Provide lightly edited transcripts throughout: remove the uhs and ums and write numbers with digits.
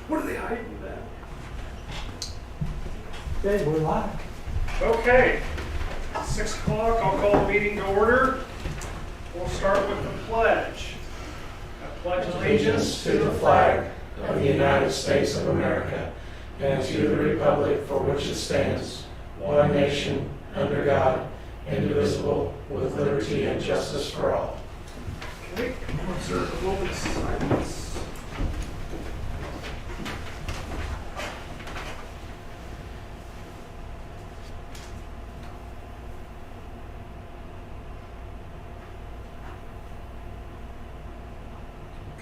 What are they hiding that? Okay, we're live. Okay, 6 o'clock, I'll call the meeting to order. We'll start with the pledge. I pledge Allegiance to the flag of the United States of America and to the republic for which it stands, one nation, under God, indivisible, with liberty and justice for all. Okay, we'll observe a moment's silence.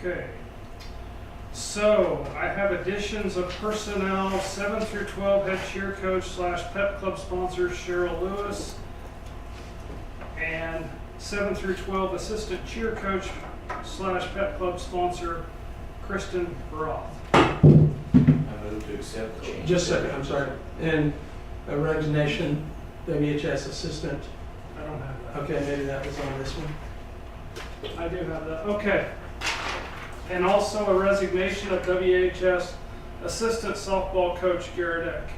Okay, so I have additions of personnel, 7 through 12 head cheer coach / pep club sponsor Cheryl Lewis, and 7 through 12 assistant cheer coach / pep club sponsor Kristen Roth. I move to accept the change. Just a second, I'm sorry. And a resignation, WHS assistant. I don't have that. Okay, maybe that was on this one. I do have that. Okay. And also a resignation of WHS assistant softball coach Garrett Eck.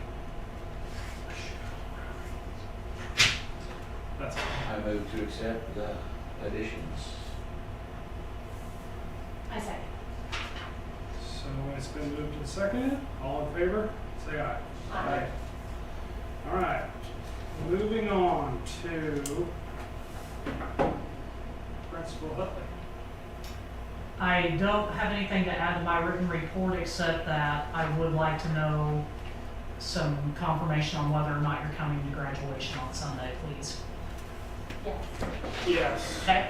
That's all. I move to accept the additions. I second. So it's been moved and seconded. All in favor, say aye. Aye. All right. Moving on to Principal Utley. I don't have anything to add to my written report except that I would like to know some confirmation on whether or not you're coming to graduation on Sunday, please. Yes. Yes. Okay?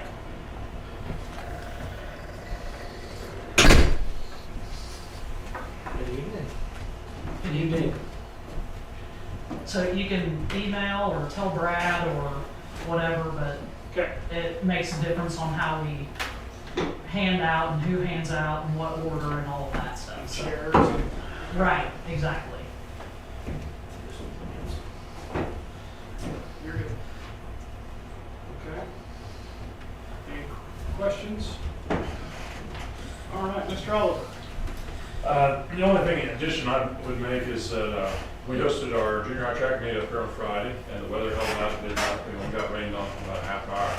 Good evening. Good evening. So you can email or tell Brad or whatever, but Okay. it makes a difference on how we hand out and who hands out and what order and all of that stuff. So- Chairs. Right, exactly. You're good. Okay. Any questions? All right, Mr. Oliver. The only thing in addition I would make is that we hosted our junior high track meet up here on Friday, and the weather held out, did not, we only got rained on for about a half hour,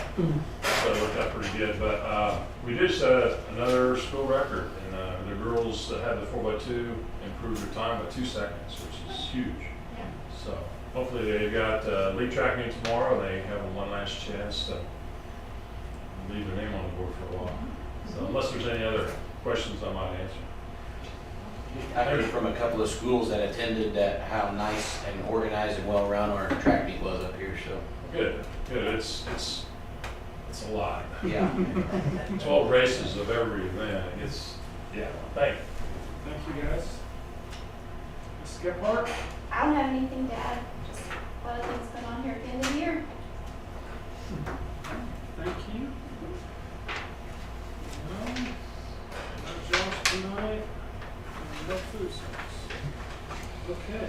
so it worked out pretty good. But we did set another school record, and the girls that had the 4x2 improved their time by 2 seconds, which is huge. Yeah. So hopefully they've got league track meet tomorrow, and they have one last chance to leave their name on the board for a while. So unless there's any other questions I might answer. I heard from a couple of schools that attended that how nice and organized and well-run our track meet was up here, so, Good, good. It's a lot. yeah. 12 races of every event. Yeah. Thank you. Thank you, guys. Ms. Gephardt? I don't have anything to add, just a lot of things going on here at the end of the year. Thank you. No jobs tonight, and no food service. Okay.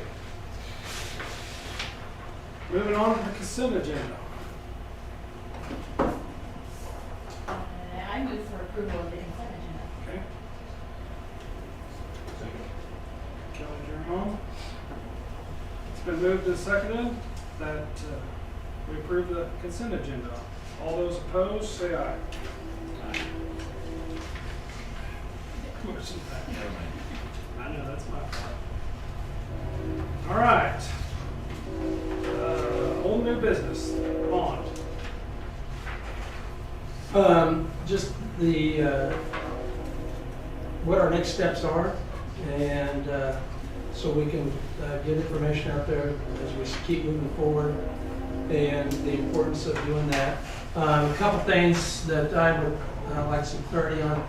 Moving on to the consent agenda. I move for approval of the consent agenda. Okay. Kelly Jerome. It's been moved and seconded that we approve the consent agenda. All those opposed, say aye. Motion passed. I know, that's my fault. All right. Old new business, bond. Just the, what our next steps are, and so we can get information out there as we keep moving forward, and the importance of doing that. A couple things that I would like some clarity on.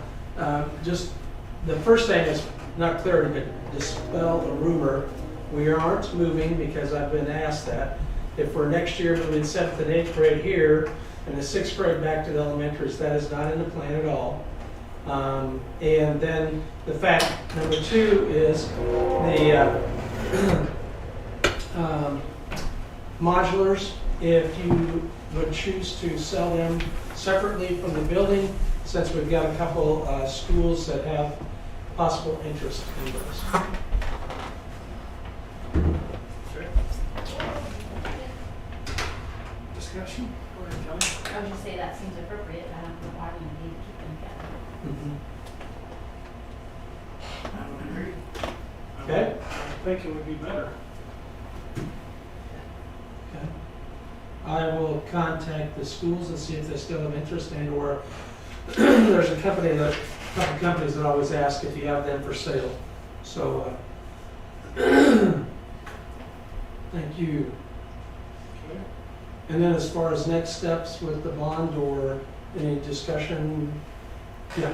Just the first thing is not clarity, but dispel the rumor. We aren't moving because I've been asked that. If we're next year moving 7th and 8th grade here and the 6th grade back to the elementaries, that is not in the plan at all. And then the fact number 2 is the modulars. If you would choose to sell them separately from the building, since we've got a couple schools that have possible interest in those. Okay. Discussion? Go ahead, Kelly. I would just say that seems appropriate. I don't know why we need to keep them together. Mhm. I would agree. Okay. I think it would be better. Okay. I will contact the schools and see if they still have interest and or there's a couple companies that always ask if you have them for sale. So, thank you. Okay. And then as far as next steps with the bond or any discussion, yeah.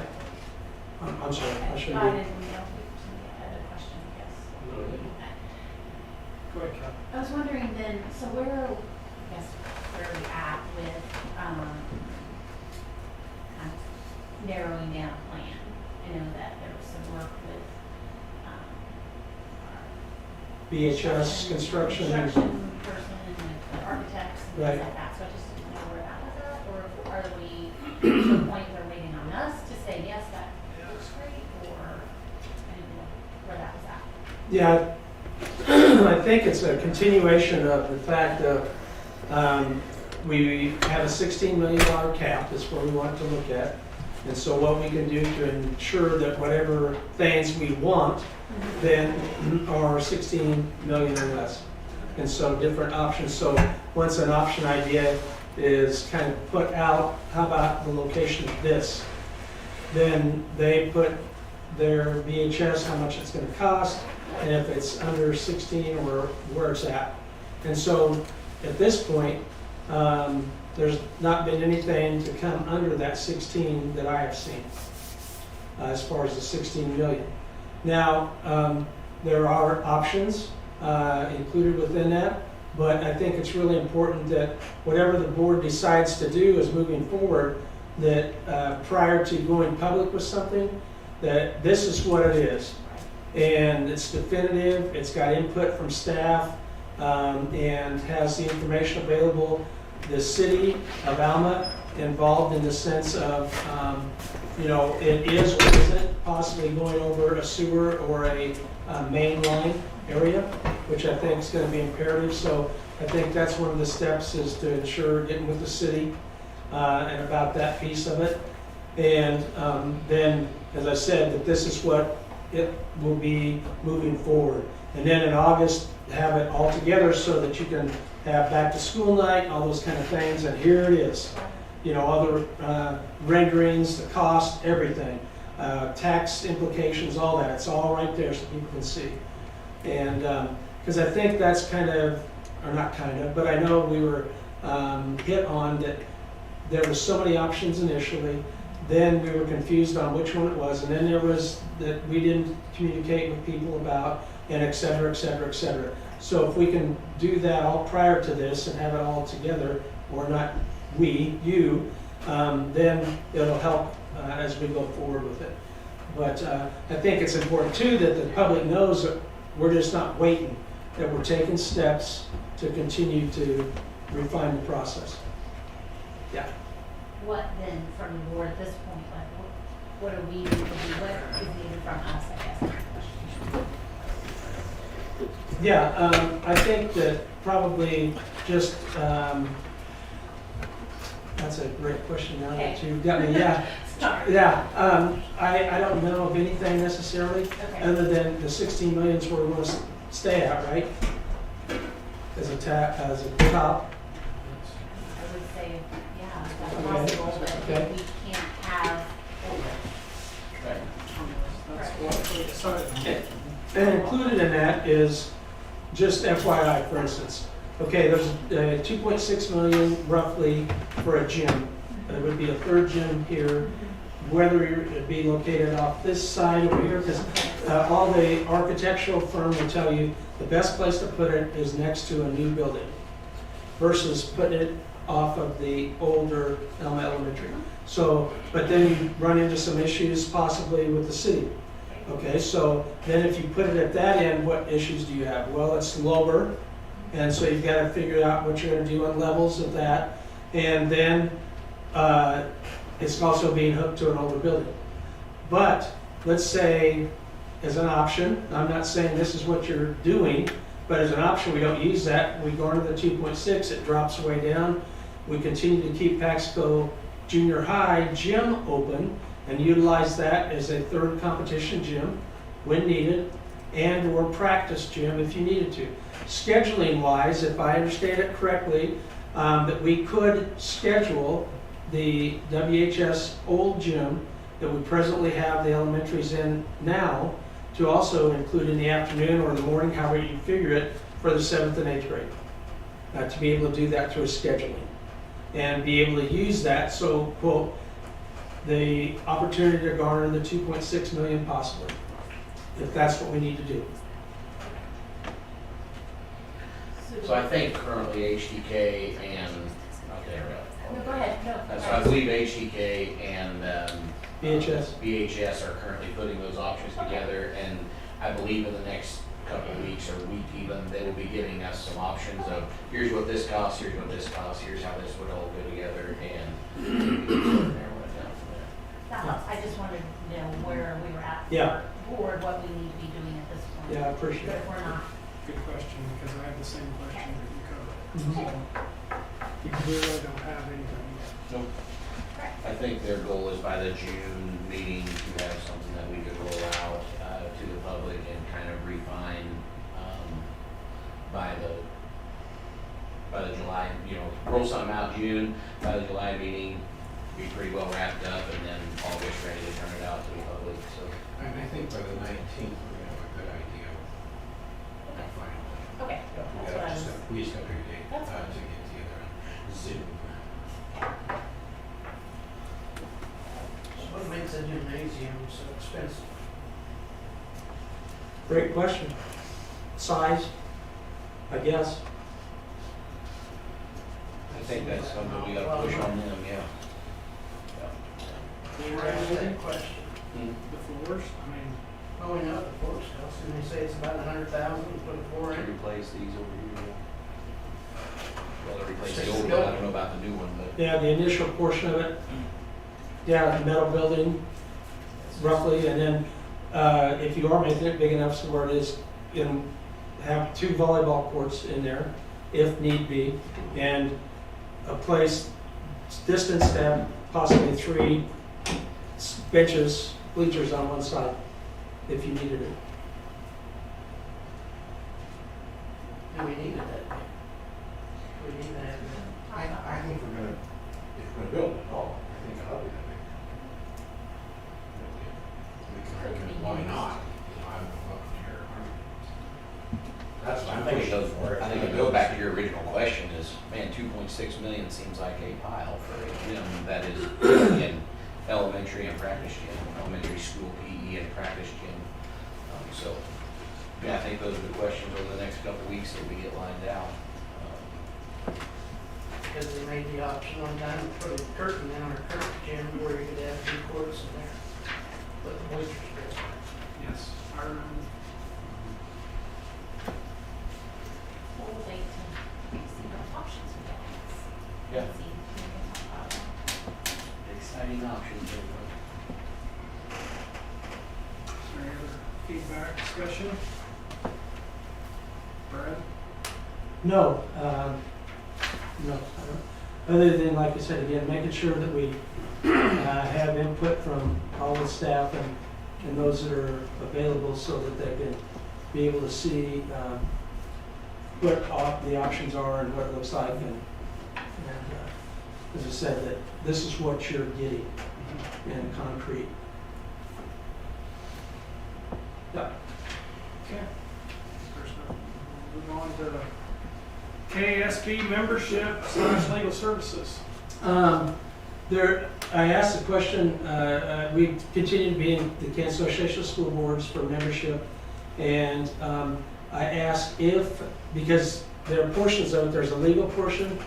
I'm sorry, I shouldn't I be. didn't know if you had a question, I guess. Go ahead, Kelly. I was wondering then, so where are we at with, kind of narrowing down a plan? I know that there was some work with, our BHS construction. Construction person and with the architects and Right. things like that, so I just didn't know where that was at, or are we to the point they're waiting on us to say, yes, that looks great, or I didn't know where that was at. Yeah, I think it's a continuation of the fact of, we have a $16 million cap, that's what we want to look at. And so what we can do to ensure that whatever things we want then are 16 million or less. And so different options. So once an option idea is kind of put out, how about the location of this? Then they put their VHS, how much it's gonna cost, and if it's under 16 or where it's at. And so at this point, there's not been anything to come under that 16 that I have seen, as far as the 16 million. Now, there are options included within that, but I think it's really important that whatever the board decides to do is moving forward, that prior to going public with something, that this is what it is. And it's definitive, it's got input from staff, and has the information available. The city of Alma involved in the sense of, it is or isn't possibly going over a sewer or a main line area, which I think is going to be imperative. So I think that's one of the steps, is to ensure getting with the city and about that piece of it. And then, as I said, that this is what it will be moving forward. And then in August, have it all together so that you can have back to school night, all those kind of things, and here it is. All the renderings, the cost, everything, tax implications, all that, it's all right there so people can see. And, because I think that's kind of, or not kind of, but I know we were hit on that there were so many options initially, then we were confused on which one it was, and then there was that we didn't communicate with people about, and et cetera, et cetera, et cetera. So if we can do that all prior to this and have it all together, or not we, you, then it'll help as we go forward with it. But I think it's important too that the public knows that we're just not waiting, that we're taking steps to continue to refine the process. Yeah. What then from the board at this point, like, what do we need to do, what is needed from us, I guess, is the question. Yeah, I think that probably just, that's a great question now that you've got me, yeah. Sorry. Yeah, I don't know of anything necessarily, Okay. other than the 16 million is where we want to stay at, right? As a top. I would say, yeah, if that's Okay. possible, but Okay. we can't have over. That's what we decided. And included in that is, just FYI, for instance, okay, there's 2.6 million roughly for a gym. It would be a third gym here, whether it be located off this side over here, because all the architectural firm will tell you the best place to put it is next to a new building versus putting it off of the older Elma Elementary. So, but then you run into some issues possibly with the city. Okay, so then if you put it at that end, what issues do you have? Well, it's lower, and so you've got to figure out what you're going to do on levels of that. And then it's also being hooked to an older building. But let's say, as an option, I'm not saying this is what you're doing, but as an option, we don't use that, we go into the 2.6, it drops way down. We continue to keep Paxco Junior High gym open and utilize that as a third competition gym when needed, and or practice gym if you needed to. Scheduling wise, if I understand it correctly, that we could schedule the WHS old gym that we presently have the elementaries in now to also include in the afternoon or the morning, however you figure it, for the 7th and 8th grade. To be able to do that through scheduling and be able to use that, so quote, the opportunity to garner the 2.6 million possibly, if that's what we need to do. So I think currently HDK and, okay, No, go ahead, no. so I believe HDK and BHS. BHS are currently putting those options together, and I believe in the next couple of weeks or week even, they will be giving us some options of, here's what this costs, here's what this costs, here's how this would all go together, and narrow it down from there. That helps. I just wanted to know where we were at. Yeah. Or what we need to be doing at this point. Yeah, I appreciate But it. if we're not, Good question, because I have the same question that you covered. Mhm. So, you really don't have anything yet. Nope. I think their goal is by the June meeting to have something that we could roll out to the public and kind of refine by the July, roll something out June, by the July meeting, be pretty well wrapped up, and then August ready to turn it out to the public, so. And I think by the 19th, we have a good idea of our final plan. okay, that's what I was, We just got to pick a date That's to fine. get together on Zoom. So what makes a gymnasium so expensive? Great question. Size, I guess. I think that's something we gotta push on them, yeah. You asked that question. The floors, I mean, Oh, we know what the floors cost, and they say it's about 100,000 to put a floor To in. replace these over here. Well, to replace the old one, I don't know about the new one, but. Yeah, the initial portion of it, yeah, the metal building roughly, and then if you are making it big enough so where it is, have 2 volleyball courts in there, if need be, and a place distance to have possibly 3 benches, bleachers on one side, if you needed it. And we needed that. We need to have that. I think if we're gonna build it all, I think it ought to be that big. We can, why not? I'm up here. That's what I I'm think it pushing goes for. I think to go back to your original question is, man, 2.6 million seems like a pile for a gym that is in elementary and practice gym, elementary school PE and practice gym. So, yeah, I think those are the questions over the next couple of weeks that we get lined out. Because they made the option one time to put a curtain in our curtain gym where you could have 2 courts in there. Put the bleachers there. yes, I remember. we'll wait to see what options we get. Yeah. See if we can talk about it. Exciting options, everybody. Is there any other feedback, discussion? Brad? No, no, I don't. Other than, like I said, again, making sure that we have input from all the staff and those that are available so that they can be able to see what the options are and what it looks like. And as I said, that this is what you're getting in concrete. Yeah. Okay. There's no, move on to KSB membership / legal services. I asked the question, we continue to be in the Kansas Association of School Boards for membership, and I asked if, because there are portions of it, there's a legal portion.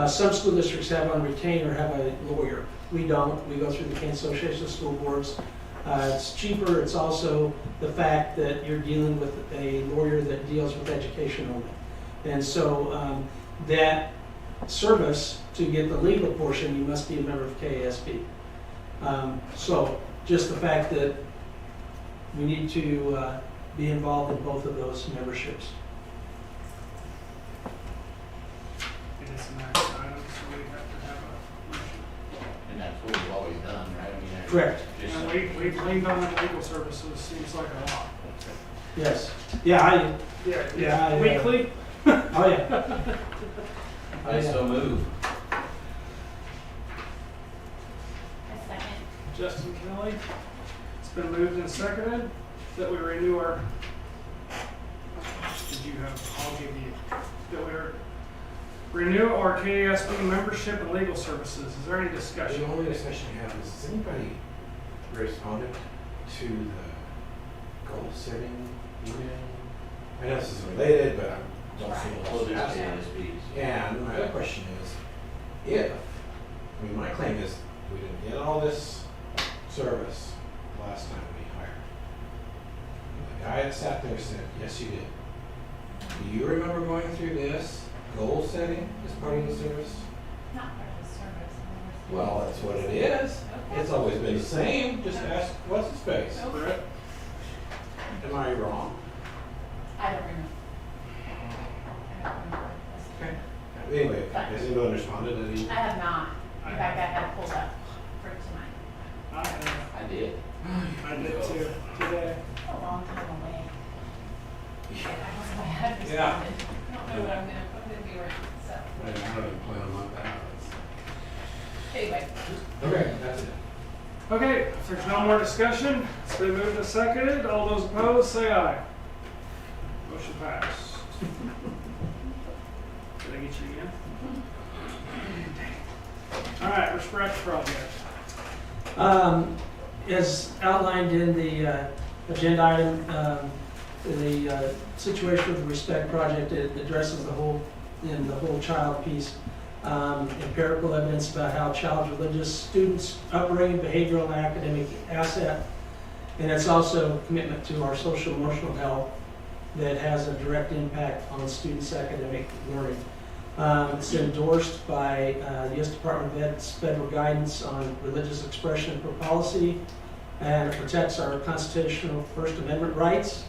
Some school districts have on retainer, have a lawyer. We don't. We go through the Kansas Association of School Boards. It's cheaper. It's also the fact that you're dealing with a lawyer that deals with education only. And so that service, to get the legal portion, you must be a member of KSB. So just the fact that we need to be involved in both of those memberships. It is an action item, so we have to have a motion. And that's what we've always done, right? I mean, that's Correct. just And we've leaned on the legal services, seems like a lot. Yes. Yeah, Yeah, I, weekly? oh yeah. I so move. A second. Justin Kelly. It's been moved and seconded that we renew our, did you have, I'll give you, that we renew our KASB membership and legal services. Is there any discussion? The only discussion I have is, has anybody responded to the goal setting email? I know this is related, but I don't see Well, what there's else. KSBs. And my other question is, if, I mean, my claim is we didn't get all this service last time we hired. The guy that sat there said, yes, you did. Do you remember going through this goal setting as part of the service? Not part of the service. Well, that's what it is. It's always been the same. Just ask, what's his face? Brett? Am I wrong? I don't remember. I don't remember. Okay. Anyway, has anyone responded to the? I have not. In fact, I had pulled up for tonight. I did. I did too, today. A long time away. I had responded. Yeah. I don't know what I'm gonna be right, so. I don't even plan on that. Anyway. Okay, that's it. Okay, if there's no more discussion, it's been moved and seconded. All those opposed, say aye. Motion passed. Did I get you again? All right, Respect Project. As outlined in the agenda item, the situation with the Respect Project, it addresses the whole child piece. Empirical evidence about how a child's religious students' upbringing, behavioral, and academic asset. And it's also a commitment to our social emotional health that has a direct impact on students' academic learning. It's endorsed by the U.S. Department of Ed's federal guidance on religious expression and policy, and it protects our constitutional First Amendment rights.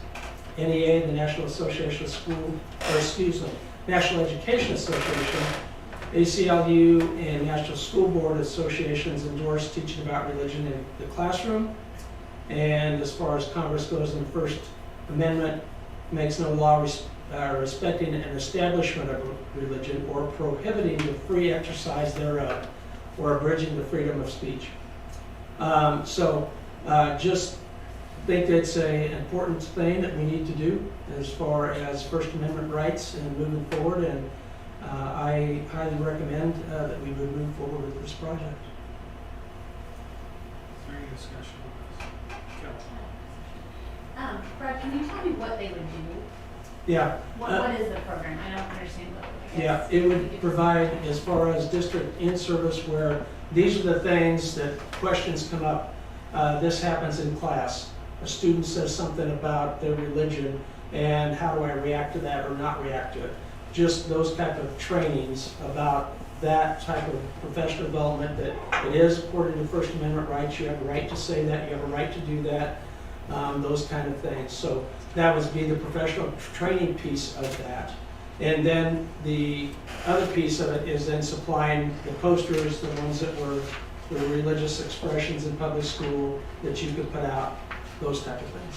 NEA, the National Association of National Education Association, ACLU, and National School Board Associations endorse teaching about religion in the classroom. And as far as Congress goes, in the First Amendment makes no law respecting an establishment of religion or prohibiting the free exercise thereof or abridging the freedom of speech. Just think it's an important thing that we need to do as far as First Amendment rights and moving forward, and I highly recommend that we would move forward with this project. Is there any discussion on this? Kelly? Brad, can you tell me what they would do? Yeah. What is the program? I don't understand what, I Yeah, guess. it would provide, as far as district in-service, where these are the things that questions come up. This happens in class. A student says something about their religion, and how do I react to that or not react to it? Just those type of trainings about that type of professional development, that it is according to First Amendment rights. You have a right to say that, you have a right to do that, those kind of things. So that would be the professional training piece of that. And then the other piece of it is then supplying the posters, the ones that were the religious expressions in public school that you could put out, those type of things.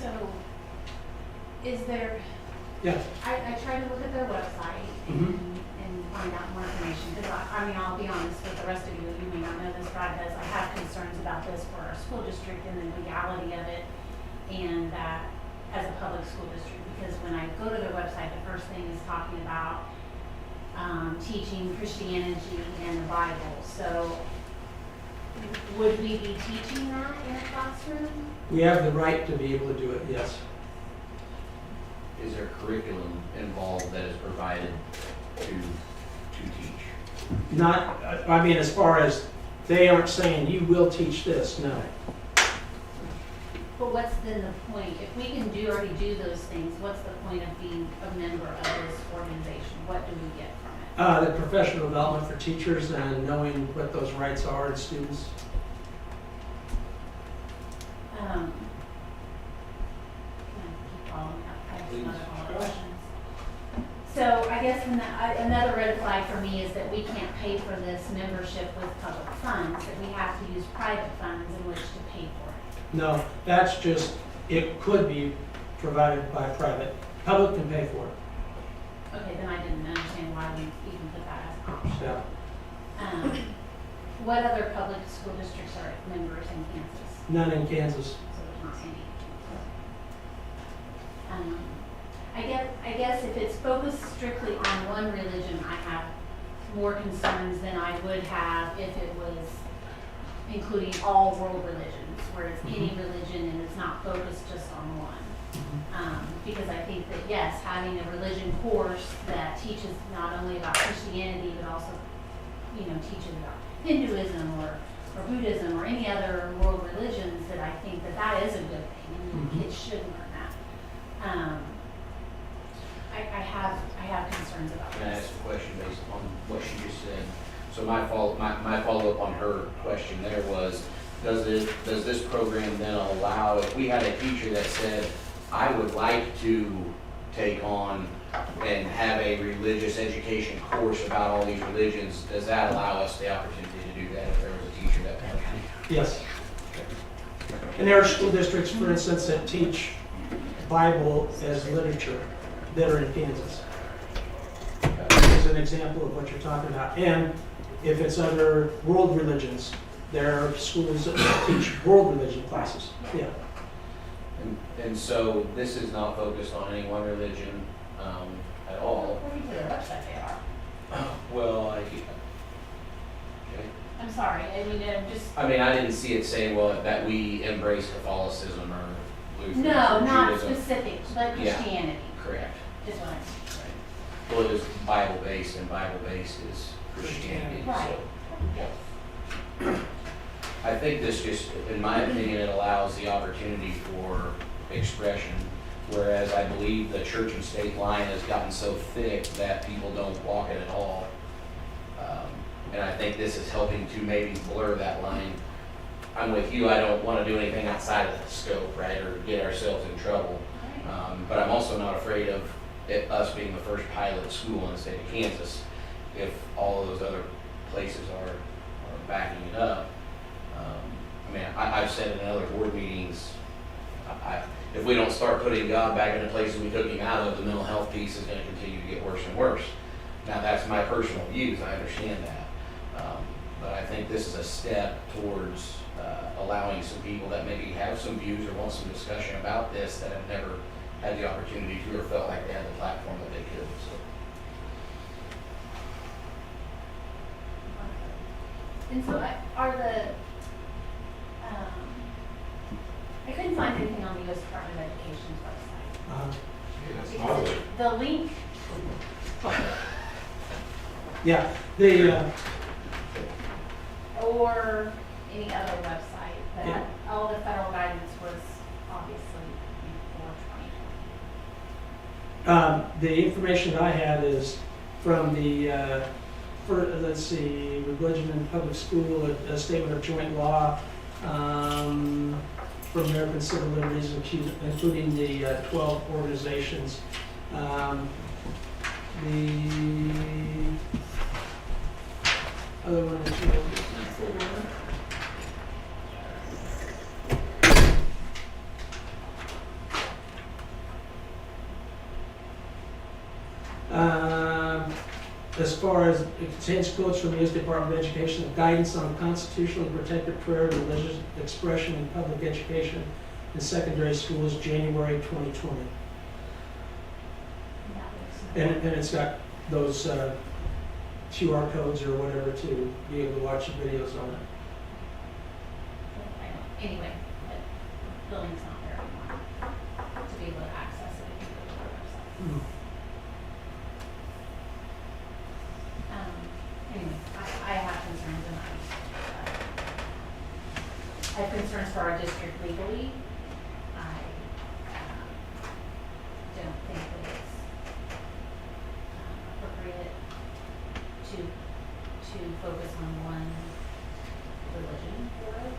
So, is there, Yeah. I tried to look at their website and find out more information, because I mean, I'll be honest with the rest of you, you may not know this, Brad does, I have concerns about this for our school district and the legality of it, and that as a public school district, because when I go to their website, the first thing is talking about teaching Christianity and the Bible. So would we be teaching that in a classroom? We have the right to be able to do it, yes. Is there curriculum involved that is provided to teach? Not, I mean, as far as, they aren't saying you will teach this, no. But what's then the point? If we can already do those things, what's the point of being a member of this organization? What do we get from it? The professional development for teachers and knowing what those rights are in students. Can I keep following up? I have some other follow-up questions. So I guess another red flag for me is that we can't pay for this membership with public funds, that we have to use private funds in which to pay for it. No, that's just, it could be provided by private. Public can pay for it. Okay, then I didn't understand why we even put that as an option. Yeah. What other public school districts are members in Kansas? None in Kansas. So there's not any. I guess if it's focused strictly on one religion, I have more concerns than I would have if it was including all world religions, where it's any religion and it's not focused just on one. Because I think that, yes, having a religion course that teaches not only about Christianity, but also, teaches about Hinduism or Buddhism or any other world religions, that I think that is a good thing, and kids should learn that. I have concerns about Can I this. ask a question based on what she just said? So my follow-up on her question there was, does this program then allow, if we had a teacher that said, I would like to take on and have a religious education course about all these religions, does that allow us the opportunity to do that if there was a teacher that had? Yes. And there are school districts, for instance, that teach Bible as literature that are in Kansas. As an example of what you're talking about. And if it's other world religions, there are schools that teach world religion classes. Yeah. And so this is not focused on any one religion at all. According to their website, they are. Well, okay. I'm sorry, I mean, I didn't see it say, well, that we embrace Catholicism or Lutheranism. No, or not Judaism. specific, but Yeah. Christianity Correct. is what I'm Right. Well, it is Bible-based, and Bible-based is Christianity. Right. So, yeah. I think this just, in my opinion, it allows the opportunity for expression, whereas I believe the church and state line has gotten so thick that people don't walk it at all. And I think this is helping to maybe blur that line. I'm with you, I don't want to do anything outside of the scope, right, or get ourselves in trouble. But I'm also not afraid of us being the first pilot school in the state of Kansas if all of those other places are backing it up. I mean, I've said in other board meetings, if we don't start putting God back in the places we took him out of, the mental health piece is going to continue to get worse and worse. Now, that's my personal views, I understand that. But I think this is a step towards allowing some people that maybe have some views or want some discussion about this that have never had the opportunity to or felt like they had the platform that they could. So. And so I couldn't find anything on the U.S. Department of Education's website. That's Because positive. the link, Yeah. The or any other website, but Yeah. all the federal guidance was obviously before 2020. the information I had is from the let's see, religion in public school, a statement of joint law for American civil liberties, including the 12 organizations. The other one that you're looking for. As far as it contains quotes from the U.S. Department of Education, guidance on constitutionally protected prayer and religious expression in public education in secondary schools, January 2020. And it's got those QR codes or whatever to be able to watch the videos on it. Anyway, the link's not there anymore to be able to access it if you go to our website. Anyway, I have concerns and I have concerns for our district legally. I don't think that it's appropriate to focus on one religion for it.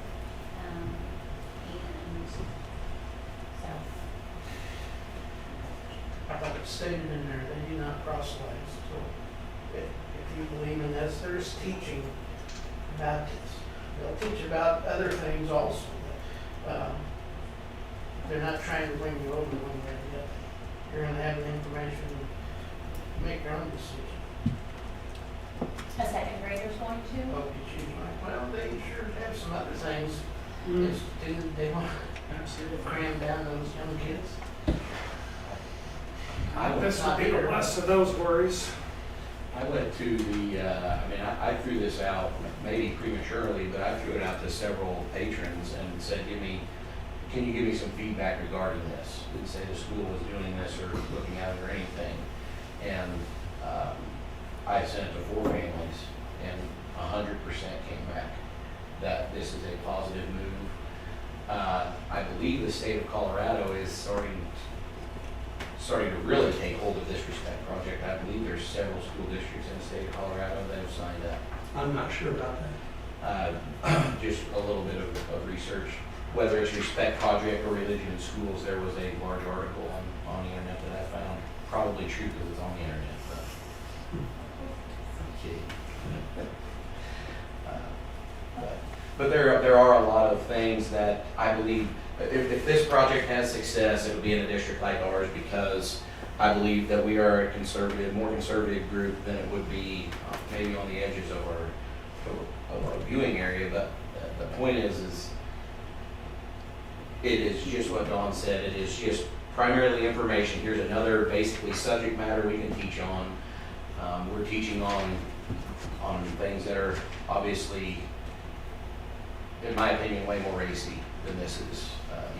And stated in there, they do not proselyte. So if you believe in this, there's teaching about this. They'll teach about other things also. They're not trying to bring you over one way or the other. You're going to have the information to make your own decision. A second grader's going to? Hope you choose right. Well, they sure have some other things. Mm. They want Absolutely. to cram down those young kids. This would be the less of those worries. I went to I threw this out maybe prematurely, but I threw it out to several patrons and said, can you give me some feedback regarding this? Didn't say the school was doing this or looking at it or anything. And I sent it to 4 families, and 100% came back that this is a positive move. I believe the state of Colorado is starting to really take hold of this Respect project. I believe there's several school districts in the state of Colorado that have signed up. I'm not sure about that. Just a little bit of research, whether it's Respect Project or Religion in Schools. There was a large article on the internet that I found, probably true because it's on the internet, but I'm kidding. But there are a lot of things that I believe, if this project has success, it will be in a district like ours, because I believe that we are a more conservative group than it would be maybe on the edges of our viewing area. But the point is it is just what Dawn said. It is just primarily information. Here's another basically subject matter we can teach on. We're teaching on things that are obviously, in my opinion, way more racy than this is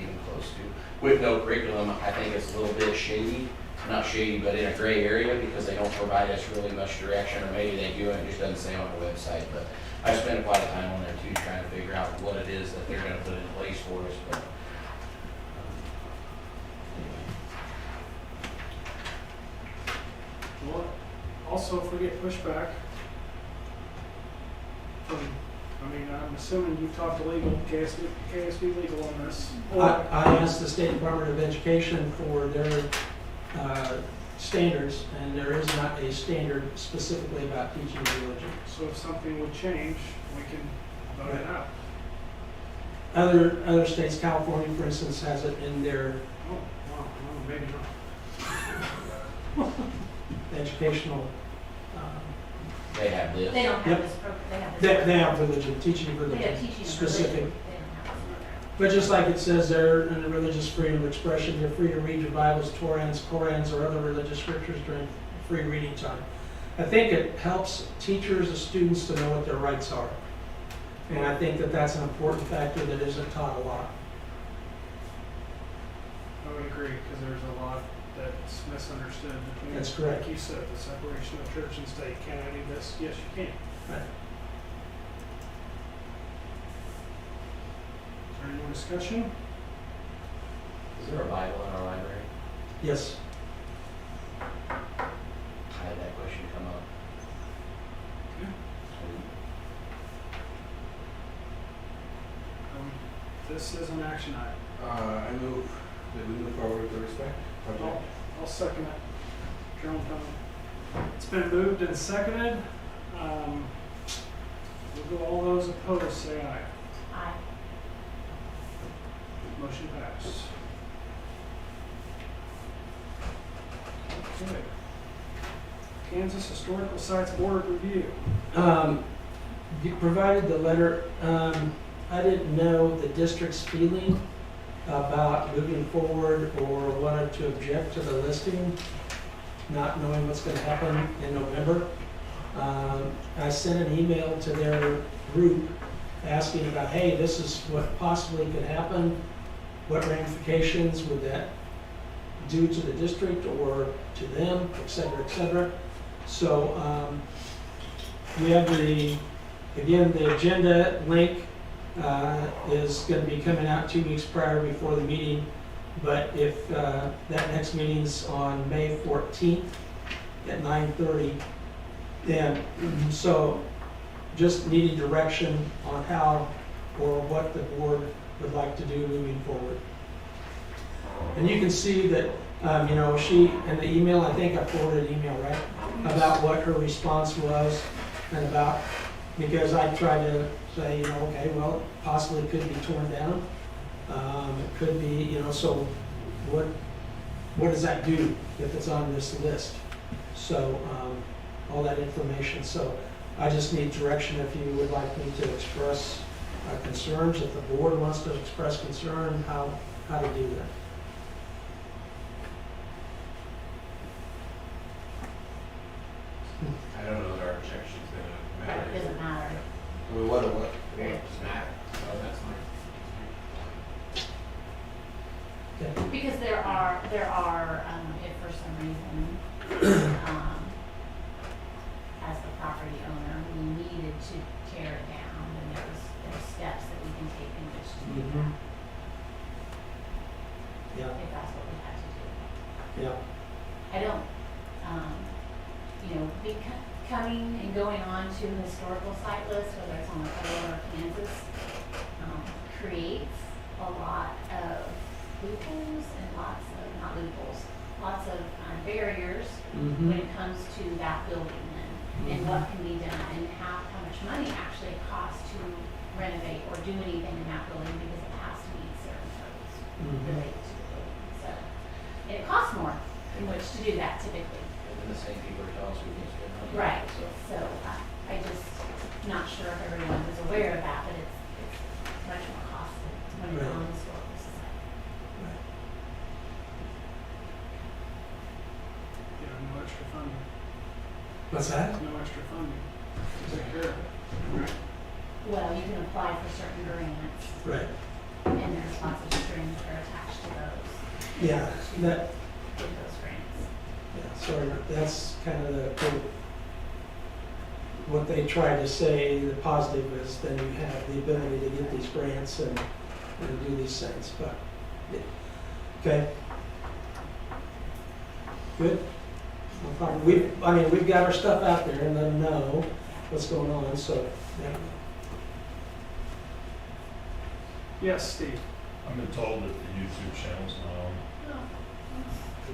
even close to. With no curriculum, I think it's a little bit shady. Not shady, but in a gray area, because they don't provide us really much direction, or maybe they do and it just doesn't say on the website. But I spent quite a time on there too, trying to figure out what it is that they're going to put in place for us. But Well, also, if we get pushback from, I'm assuming you've talked to legal, KSB legal on this. I asked the State Department of Education for their standards, and there is not a standard specifically about teaching religion. So if something would change, we can vote it out. Other states, California, for instance, has it in their Oh, wow, well, maybe not. educational. they have this. They don't have Yep. this program, they have this. They have religion, teaching They have religion, teaching of specific. religion. They don't have this program. But just like it says there in the religious freedom of expression, you're free to read your Bibles, Korans, or other religious scriptures during free reading time. I think it helps teachers and students to know what their rights are. And I think that that's an important factor that isn't taught a lot. I would agree, because there's a lot that's misunderstood between, That's correct. like you said, the separation of church and state. Can I do this? Yes, you can. Right. Is there any more discussion? Is there a Bible in our library? Yes. I had that question come up. This is an action item. I move that we move forward with the Respect project. I'll second it. Jerome Cumming. It's been moved and seconded. We'll go, all those opposed, say aye. Aye. Motion passed. Okay. Kansas Historical Sites Board review. You provided the letter. I didn't know the district's feeling about moving forward or wanted to object to the listing, not knowing what's going to happen in November. I sent an email to their group asking about, hey, this is what possibly could happen. What ramifications would that do to the district or to them, et cetera, et cetera. So we have the agenda link is going to be coming out 2 weeks prior before the meeting. But if that next meeting's on May 14th at 9:30, then so just needing direction on how or what the board would like to do moving forward. And you can see that You know, she, in the email, I think I forwarded an email, right? About what her response was and about, because I tried to say, you know, okay, well, it possibly could be torn down. It could be, you know, so what does that do if it's on this list? So, all that information. So I just need direction if you would like me to express concerns, if the board wants to express concern, how to do that. I don't know if our objection's gonna matter. It doesn't matter. I mean, what does matter? So that's my. Because there are, if for some reason, as the property owner, we needed to tear it down, then there's steps that we can take in which to do that, Yeah, if that's what we had to do. yeah. I don't, you know, coming and going on to historical site lists, whether it's on the federal or Kansas, creates a lot of loopholes and lots of, not loopholes, lots of barriers when it comes to that building and what can be done and how much money actually costs to renovate or do anything in that building because it has to meet certain codes related to the building. So, and it costs more in which to do that typically. And the same people tell us we can spend money. Right, So, so I just not sure if everyone is aware of that, but it's much more costly when you're on the historical society. Yeah, no extra funding. What's that? No extra funding to take care of it. Well, you can apply for certain grants, Right. and there's lots of strings that are attached to those, Yeah, that, with those grants. yeah, sorry, that's kind of what they try to say, the positive is then you have the ability to get these grants and do these things, but, yeah. Okay. Good. No problem. We've got our stuff out there and let them know what's going on, so, yeah. Yes, Steve. I've been told that the YouTube channel's not on.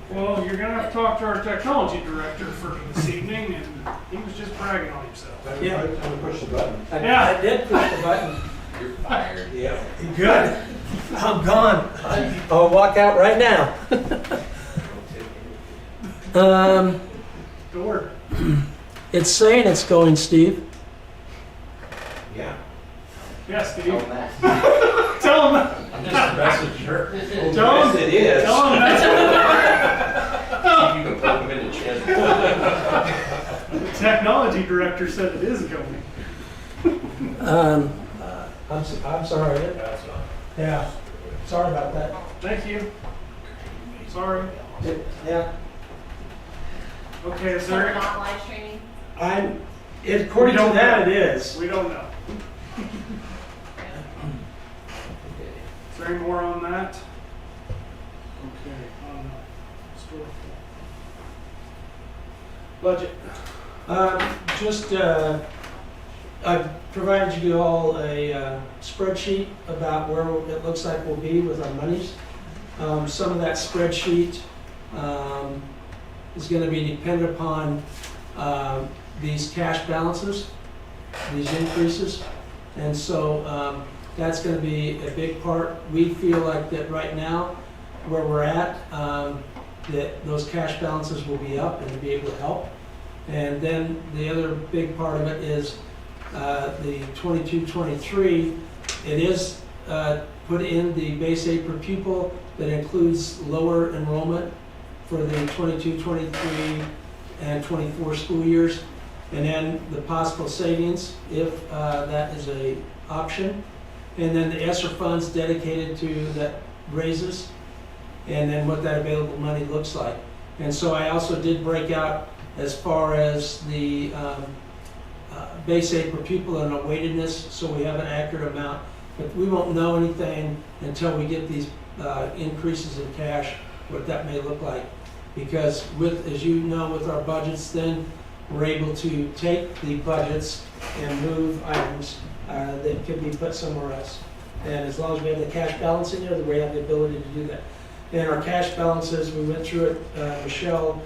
Well, you're gonna have to talk to our technology director for this evening, and he was just bragging on himself. Yeah. I'm gonna push the button. I did push the button. You're fired. Yeah. Good. I'm gone. I'll walk out right now. Door. It's saying it's going, Steve. Yeah. Yes, Steve. Tell them that. Tell him that. I'm just a messenger. Tell him. Yes, it is. Tell him that's You can poke them in the chest. the technology director said it is going. I'm sorry. That's not. Yeah. Sorry about that. Thank you. Sorry. Yeah. Okay, is So we're there? not live streaming? According to that, it is. We don't know. Is there any more on that? Okay, on historical. Budget. I've provided you all a spreadsheet about where it looks like we'll be with our monies. Some of that spreadsheet is going to be dependent upon these cash balances, these increases. And so that's going to be a big part. We feel like that right now, where we're at, that those cash balances will be up and be able to help. And then the other big part of it is the 22-23. It is put in the base aid per pupil that includes lower enrollment for the 22-23 and 24 school years. And then the possible savings, if that is a option. And then the ESSER funds dedicated to that raises, and then what that available money looks like. And so I also did break out as far as the base aid per pupil and a weightedness, so we have an accurate amount. But we won't know anything until we get these increases in cash, what that may look like. Because with, as you know, with our budgets, then we're able to take the budgets and move items that could be put somewhere else. And as long as we have the cash balance in there, we have the ability to do that. And our cash balances, we went through it, Michelle,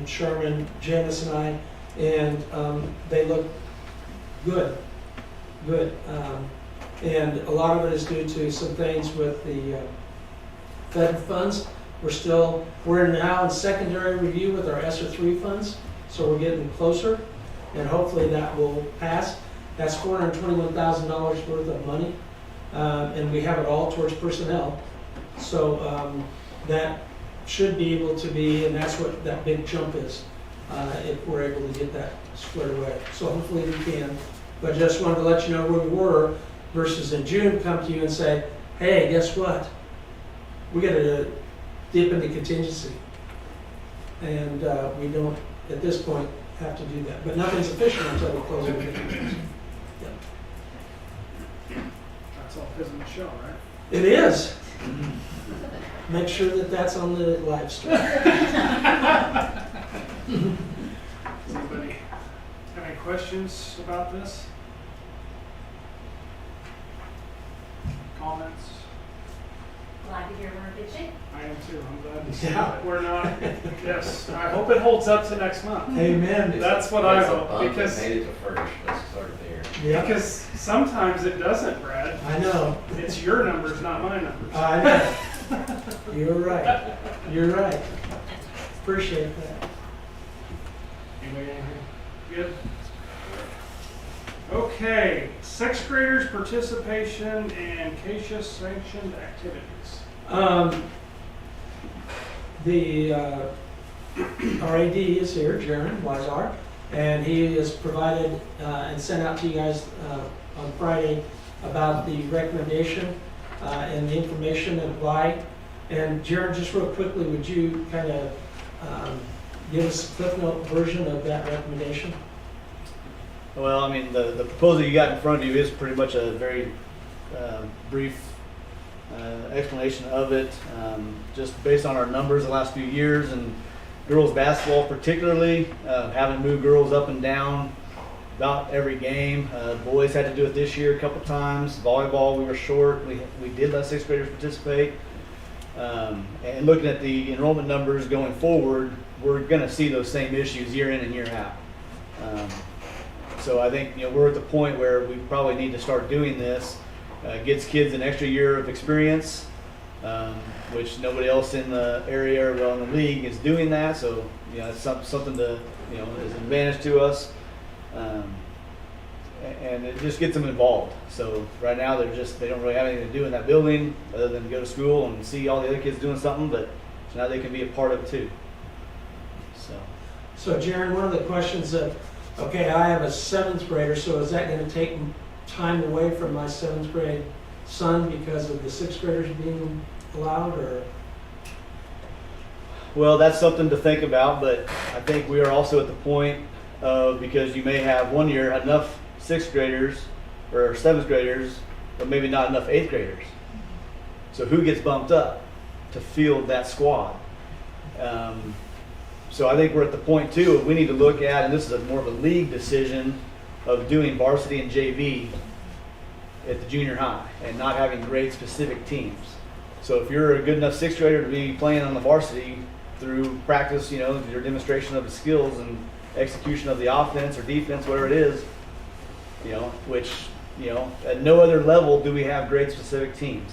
Sherman, Janice and I, and they look good, good. And a lot of it is due to some things with the Fed funds. We're now in secondary review with our ESSER 3 funds, so we're getting closer, and hopefully that will pass. That's $421,000 worth of money, and we have it all towards personnel. So that should be able to be, and that's what that big jump is, if we're able to get that squared away. So hopefully we can. But just wanted to let you know where we were versus in June come to you and say, hey, guess what? We got to dip into contingency. And we don't, at this point, have to do that. But nothing's official until we close the contingency. That's all because of Michelle, right? It is. Make sure that that's on the live stream. Does anybody have any questions about this? Comments? Glad to hear we're in good shape. I am too. I'm glad to see Yeah. that we're not. Yes, I hope it holds up to next month. Amen. That's what I It's a hope, bump that because made it to first, let's start there. Yeah, because sometimes it doesn't, Brad. I know. It's your numbers, not my numbers. I know. You're right. You're right. Appreciate that. Anybody, anything? Good? Okay, sixth graders participation in CASHA sanctioned activities. Our AD is here, Jaron Weisar, and he has provided and sent out to you guys on Friday about the recommendation and the information and why. And Jaron, just real quickly, would you kind of give us a Cliff Note version of that recommendation? Well, I mean, the proposal you got in front of you is pretty much a very brief explanation of it, just based on our numbers the last few years, and girls basketball particularly, having moved girls up and down about every game. Boys had to do it this year a couple times. Volleyball, we were short. We did let sixth graders participate. And looking at the enrollment numbers going forward, we're going to see those same issues year in and year out. So I think we're at the point where we probably need to start doing this. Gets kids an extra year of experience, which nobody else in the area or in the league is doing that. So it's something to is an advantage to us, and it just gets them involved. So right now they don't really have anything to do in that building other than go to school and see all the other kids doing something. But so now they can be a part of it too. So Jaron, one of the questions that, okay, I have a seventh grader, so is that going to take time away from my seventh grade son because of the sixth graders being allowed, or? Well, that's something to think about, but I think we are also at the point of, because you may have one year enough sixth graders or seventh graders, but maybe not enough eighth graders. So who gets bumped up to field that squad? So I think we're at the point too, we need to look at, and this is more of a league decision, of doing varsity and JV at the junior high and not having grade specific teams. So if you're a good enough sixth grader to be playing on the varsity through practice, your demonstration of the skills and execution of the offense or defense, whatever it is, which, at no other level do we have grade specific teams.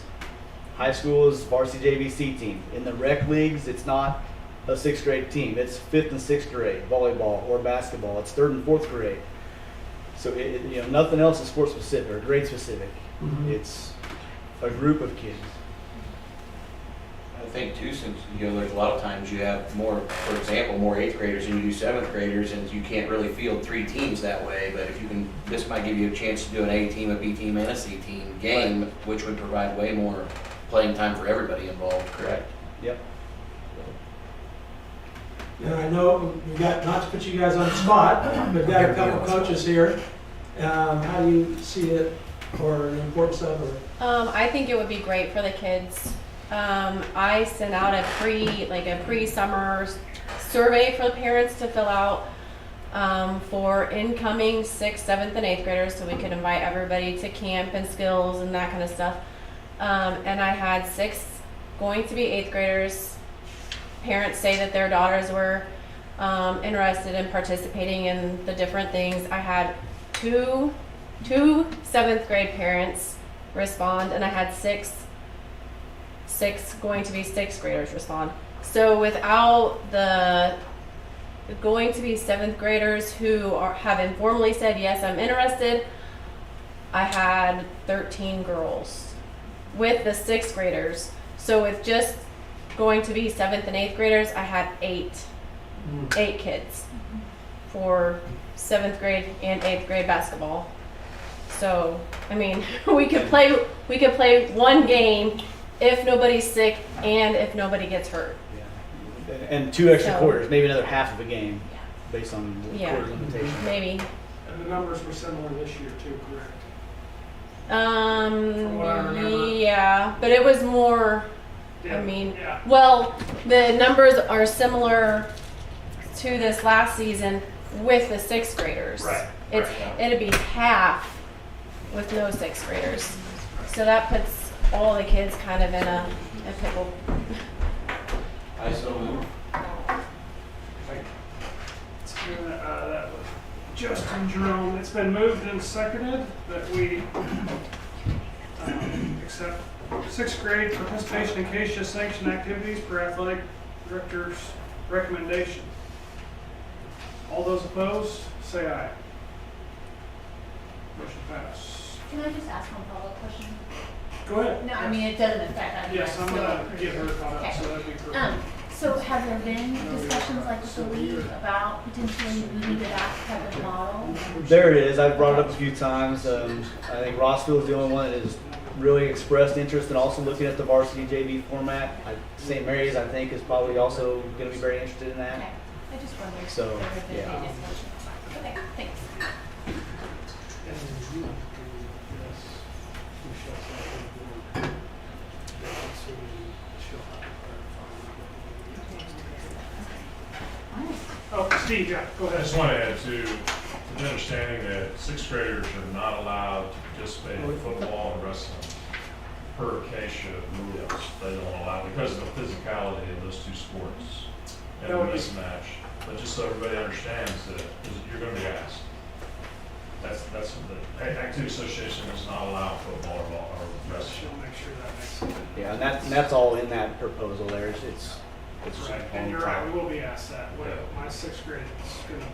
High school is varsity JVC team. In the rec leagues, it's not a sixth grade team. It's fifth and sixth grade volleyball or basketball. It's third and fourth grade. So nothing else is sport specific or grade specific. Mm-hmm. It's a group of kids. I think too, since there's a lot of times you have more, for example, more eighth graders than you do seventh graders, and you can't really field three teams that way. But if you can, this might give you a chance to do an A team, a B team, and a C team game, right, which would provide way more playing time for everybody involved. Correct? Yep. And I know we've got, not to put you guys on the spot, we've got a couple coaches here. How do you see it, or the importance of it? I think it would be great for the kids. I sent out a pre-summer survey for the parents to fill out for incoming 6th, 7th, and 8th graders, so we could invite everybody to camp and skills and that kind of stuff. And I had 6 going to be 8th graders. Parents say that their daughters were interested in participating in the different things. I had two 7th grade parents respond, and I had six going to be 6th graders respond. So without the going to be 7th graders who have informally said, yes, I'm interested, I had 13 girls with the 6th graders. So with just going to be 7th and 8th graders, I had eight kids for 7th grade and 8th grade basketball. So, I mean, we could play one game if nobody's sick and if nobody gets hurt. And 2 extra So- quarters, maybe another half of a game, based on the Yeah. quarter limitation. Maybe. And the numbers were similar this year too, correct? From what I remember. Yeah, but it was more, Yeah, I mean, yeah. well, the numbers are similar to this last season with the 6th graders. Right, It'd be half with no 6th graders. So that puts all the kids kind of in a pickle. I so move. That was Justin Jerome. It's been moved and seconded that we accept 6th grade participation in CASHA sanctioned activities per athletic director's recommendation. All those opposed, say aye. Motion passed. Can I just ask one follow-up question? Go ahead. No, I mean, it doesn't affect. Yes, I'm gonna get her caught up, Okay. so that'd be correct. So have there been discussions like with the league about potentially moving to that type of model? There it is. I've brought it up a few times. I think Rossville is the only one that has really expressed interest in also looking at the varsity JV format. St. Mary's, I think, is probably also going to be very interested in that. Okay, I just wondered. So, if there had been yeah. any discussion. Okay, thanks. Oh, Steve, yeah, go I ahead. just want to add to the understanding that 6th graders are not allowed to participate in football and wrestling per CASHA rules. They don't allow, because of the physicality of those 2 sports and the That would be- mismatch. But just so everybody understands that you're going to be asked. That's the Activity Association does not allow football or wrestling. She'll make sure that makes sense. Yeah, and that's all in that proposal there. It's Right, and you're right, we will be asked that. Well, my 6th grade is gonna,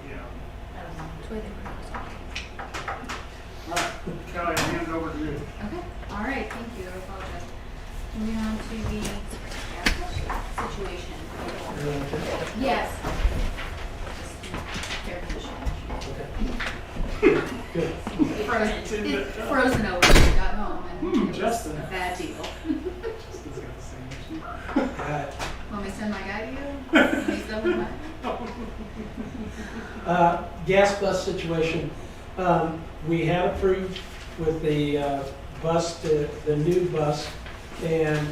All right, Kelly, I'll hand it over to you. Okay, all right, thank you, I apologize. Moving on to the situation. Yes. Air conditioning. Frozen, it's frozen over when we got home and it was Justin. a bad deal. Justin's got the same issue. Want me to send my guy to you? He's done with mine. Gas bus situation, we have approved with the bus, the new bus, and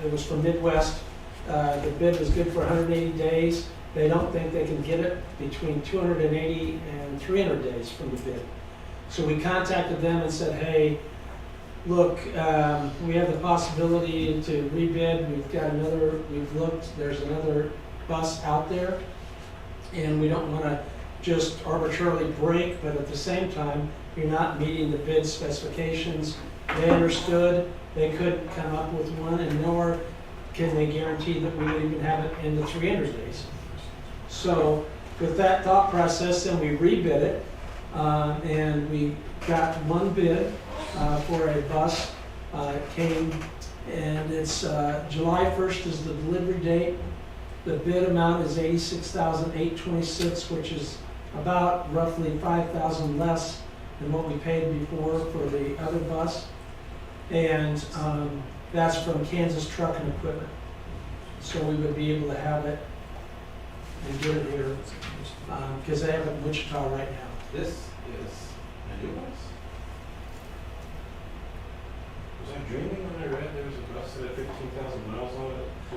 it was from Midwest. The bid was good for 180 days. They don't think they can get it between 280 and 300 days from the bid. So we contacted them and said, hey, look, we have the possibility to rebid. We've looked, there's another bus out there, and we don't want to just arbitrarily break, but at the same time, you're not meeting the bid specifications. They understood they couldn't come up with one, and nor can they guarantee that we would even have it in the 300 days. So with that thought process, then we rebid it, and we got one bid for a bus. It came, and it's July 1st is the delivery date. The bid amount is $86,826, which is about roughly $5,000 less than what we paid before for the other bus. And that's from Kansas Truck and Equipment. So we would be able to have it and get it here, because they have it in Wichita right now. This is a new bus? Was I dreaming when I read there was a bus that had 15,000 miles on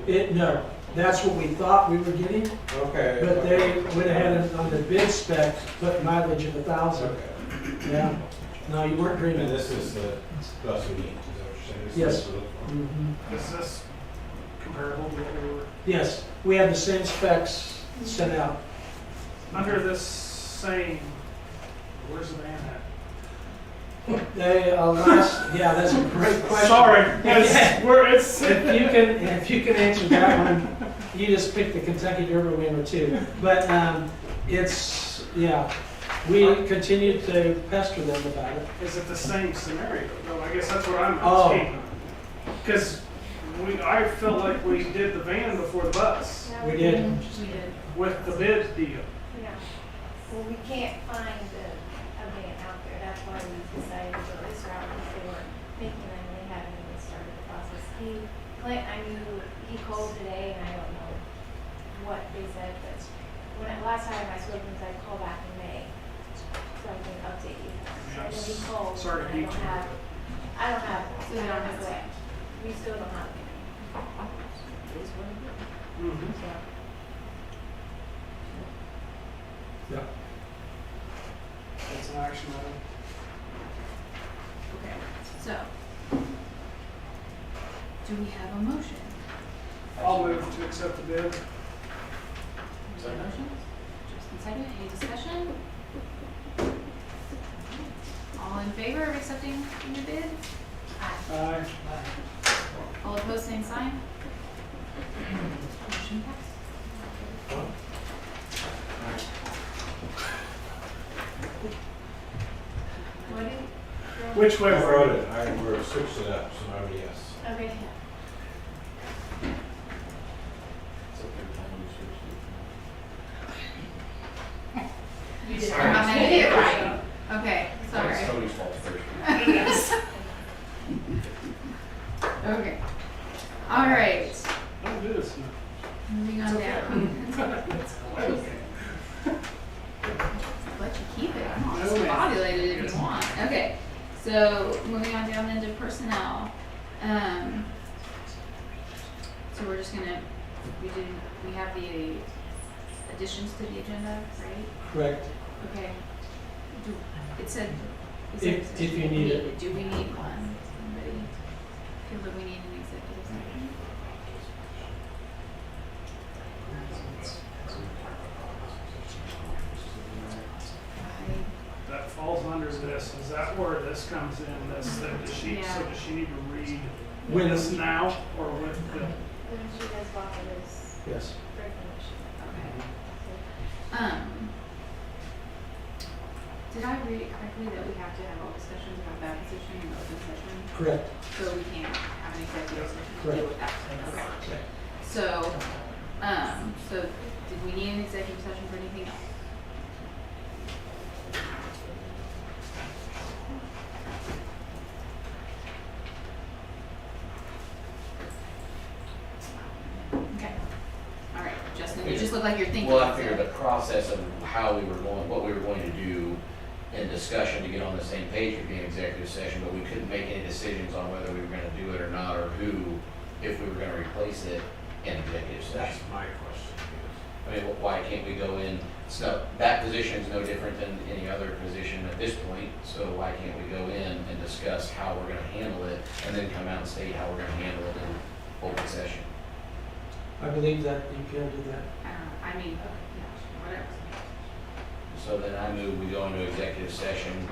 it? No, that's what we thought we were getting, Okay. but they went ahead and on the bid spec, put mileage of 1,000. Okay. Yeah, no, you weren't dreaming. And this is the bus we need, is that what you're saying? This is Yes. the- Mhm. Is this comparable to what we were, Yes, we have the same specs sent out. under this same, where's the van at? They, yeah, that's a great question. Sorry, Yeah. it's. If you can answer that one, you just pick the Kentucky Derby winner too. But it's, yeah, we continue to pester them about it. Is it the same scenario? No, I guess that's what I'm Oh. asking. Because I felt like we did the van before the bus Yeah, We did. We did. with the bid deal. Yeah. Well, we can't find a van out there. That's why we decided to go this route, because they weren't making them, and they hadn't even started the process. Clint, I knew, he called today, and I don't know what they said, but last time I spoke to him, I called back in May, so I can update you. So I know he called, Sorry to and beat you. I don't have, So we don't have a a van. We still don't have a van. It is what it is. Mhm. So, Yeah. It's an action item. Okay, so. Do we have a motion? I'll move to accept the bid. Motion? Justin second, any discussion? All in favor of accepting the bid? Aye. All opposed, same sign? Motion passed. what did, Which way I were wrote you? it, we're switching it up, so I'm a yes. okay. You did not make it right. Okay, sorry. It's Tony's fault first. Okay. All right, Don't do this. moving on down. Okay. Let you keep it. I'm No, not ma'am. populated if you want. Okay, so moving on down into personnel. So we're just gonna, we have the additions to the agenda, right? Correct. Okay. It said. If you need it. Do we need one? Somebody feel that we need an executive session? That falls under this. Is that where this comes in? Does she, Yeah. so does she need to read When- this now or with the? When she does offer this Yes. information. Okay. Did I read it correctly that we have to have all discussions about that position in open session? Correct. So we can't have an executive session to Correct. deal with that? Okay. So, so did we need an executive session for anything else? Okay. All right, Justin, you just look like you're thinking. Well, I figured the process of how we were going, what we were going to do in discussion to get on the same page would be an executive session, but we couldn't make any decisions on whether we were gonna do it or not, or who, if we were gonna replace it in executive That's session. my question. I mean, why can't we go in, so that position is no different than any other position at this point, so why can't we go in and discuss how we're gonna handle it, and then come out and state how we're gonna handle it in open session? I believe that you can do that. I mean, yeah, whatever. So then I move we go into executive session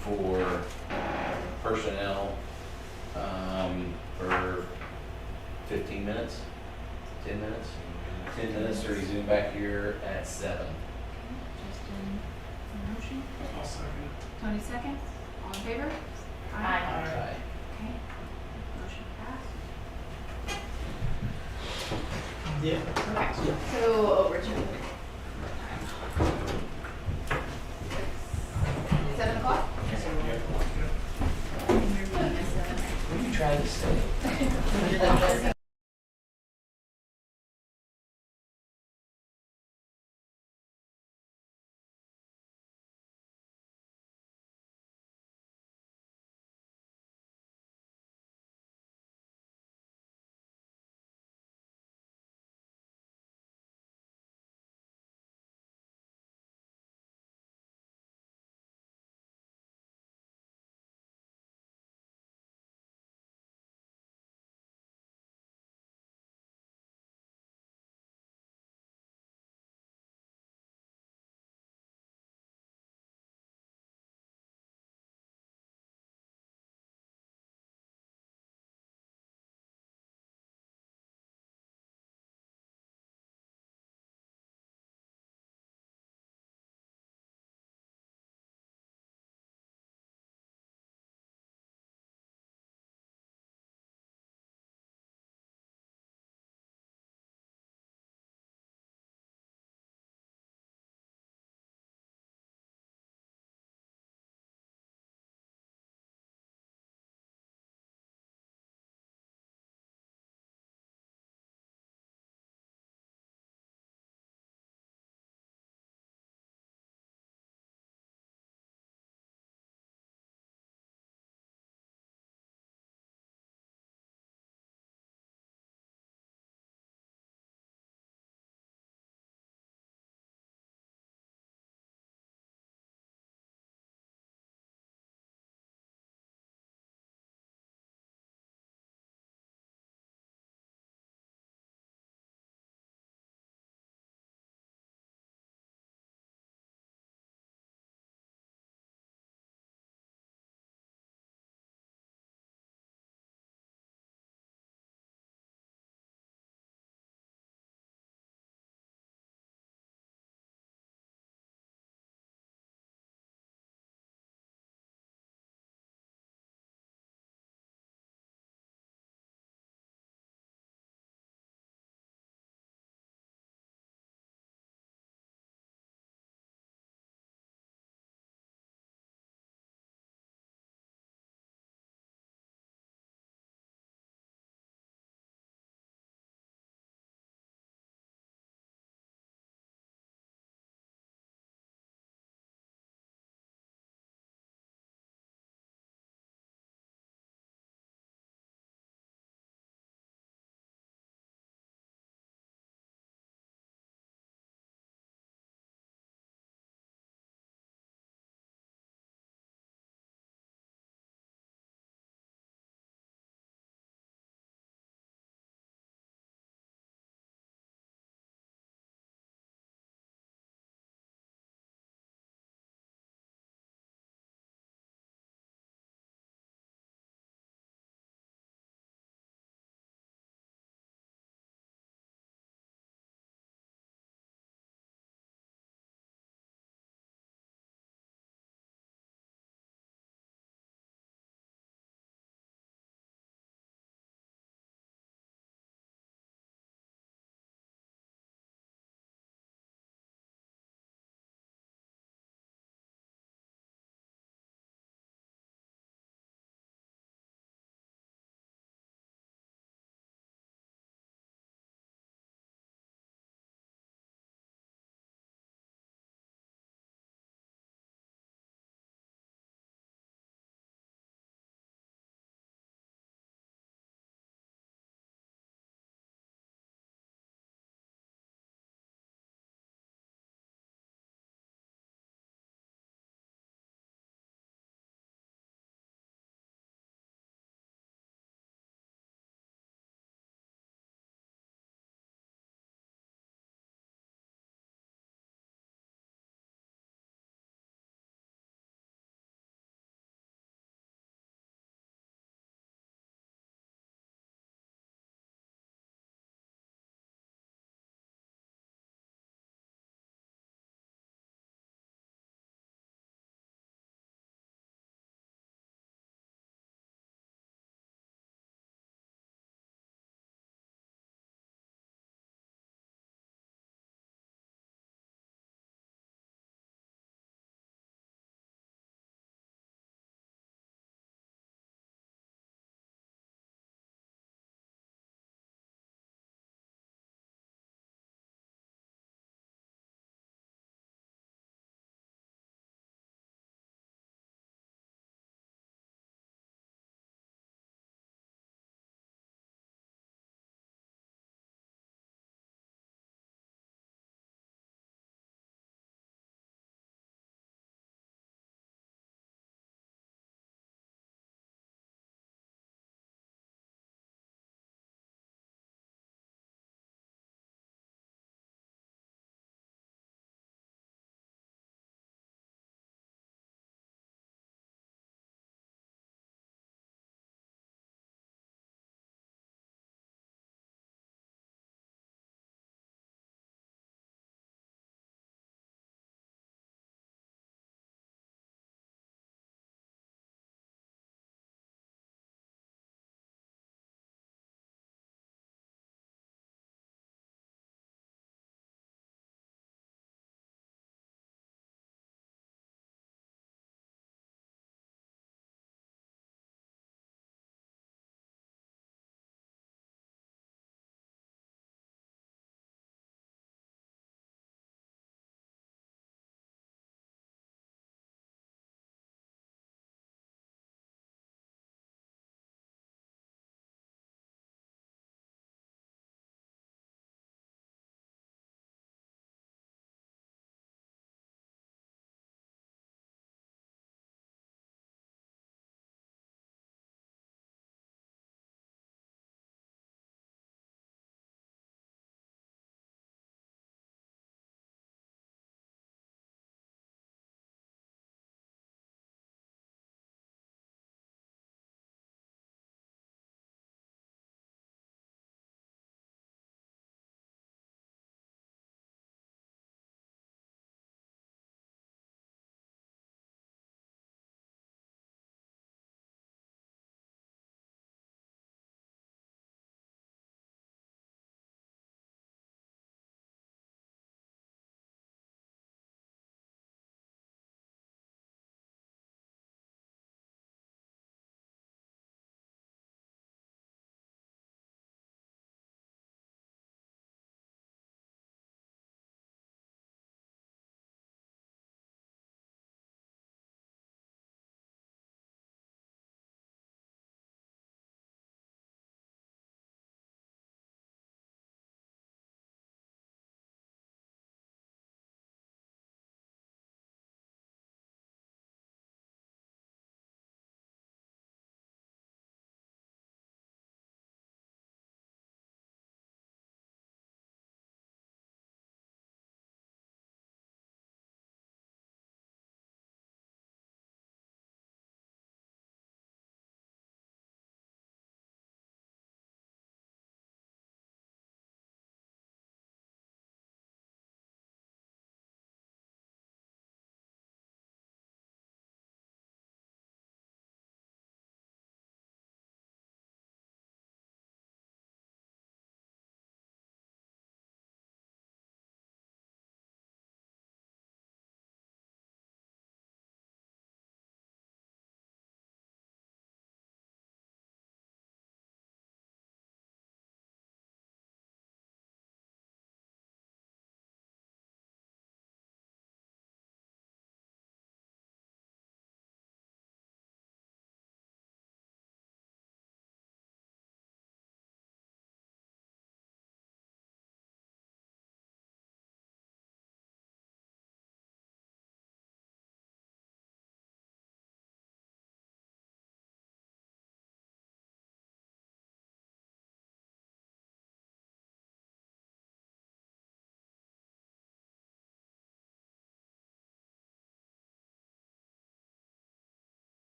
for personnel, for 15 minutes, 10 minutes? 10 minutes to resume back here at 7. Justin, motion? I'll second it. Tony seconds? All in favor? Aye. Aye. Okay. Motion passed. Yeah. Okay, so over to 7 o'clock? What are you trying to say?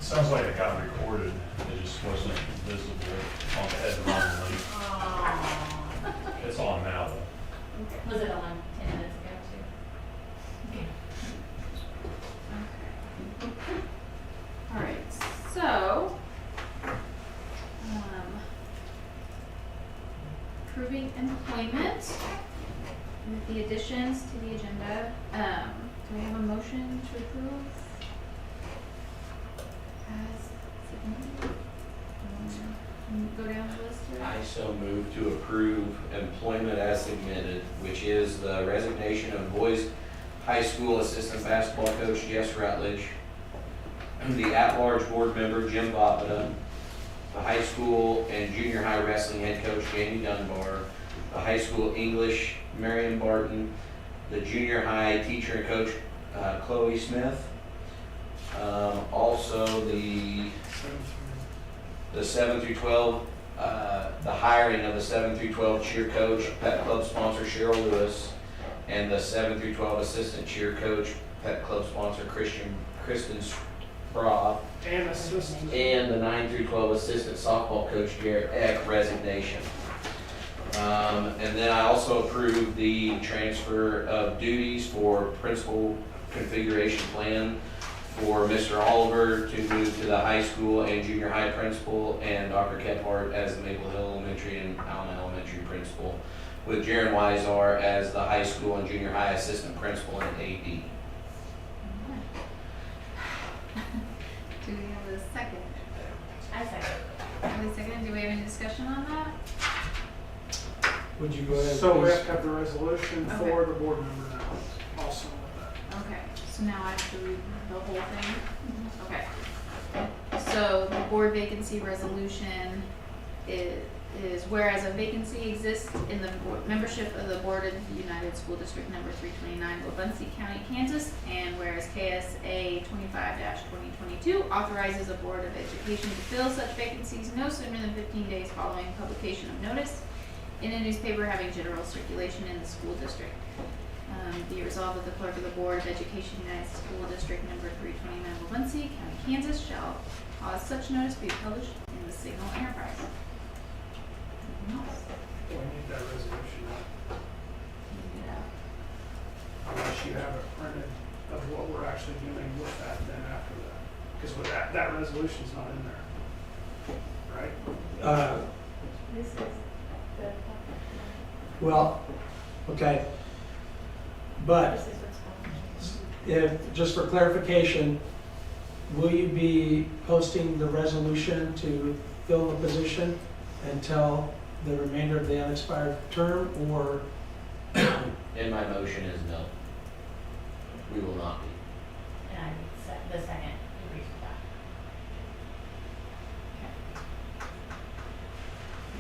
Sounds like it got recorded, it just wasn't visible on the head normally. It's on now though. Was it on 10 minutes ago too? All right, so, approving employment with the additions to the agenda. Do we have a motion to approve? As submitted? Go down the list here. I so move to approve employment as submitted, which is the resignation of boys high school assistant basketball coach Jess Rutledge, the at-large board member Jim Boppada, the high school and junior high wrestling head coach Jamie Dunbar, the high school English Marion Barton, the junior high teacher and coach Chloe Smith, also the 7 through 12, the hiring of the 7 through 12 cheer coach, Pep Club sponsor Cheryl Lewis, and the 7 through 12 assistant cheer coach, Pep Club sponsor Kristen Sprague, And assistant. and the 9 through 12 assistant softball coach Garrett Eck resignation. And then I also approved the transfer of duties for principal configuration plan for Mr. Oliver to move to the high school and junior high principal, and Dr. Kephart as the Maple Hill Elementary and Allen Elementary principal, with Jaron Weisar as the high school and junior high assistant principal and AD. Do we have a second? I second. Emily second, do we have any discussion on that? Would you go ahead? So we please? have to have the resolution Okay. for the board member now, also with that. Okay, so now I have to read the whole thing? Okay. So the board vacancy resolution is whereas a vacancy exists in the membership of the Board of the United School District Number 329, Wabunsee County, Kansas, and whereas KSA 25-2022 authorizes a Board of Education to fill such vacancies no sooner than 15 days following publication of notice in a newspaper having general circulation in the school district. Be resolved that the clerk of the Board of Education, United School District Number 329, Wabunsee County, Kansas, shall cause such notice be published in the Signal Enterprise. Anything else? We need that resolution, Yeah. unless you have it printed of what we're actually doing with that then after that. Because with that resolution's not in there, right? This is the. Well, okay. But This is what's going on. if, just for clarification, will you be posting the resolution to fill the position until the remainder of the unexpired term, or? And my motion is no. We will not be. And the second agrees with that.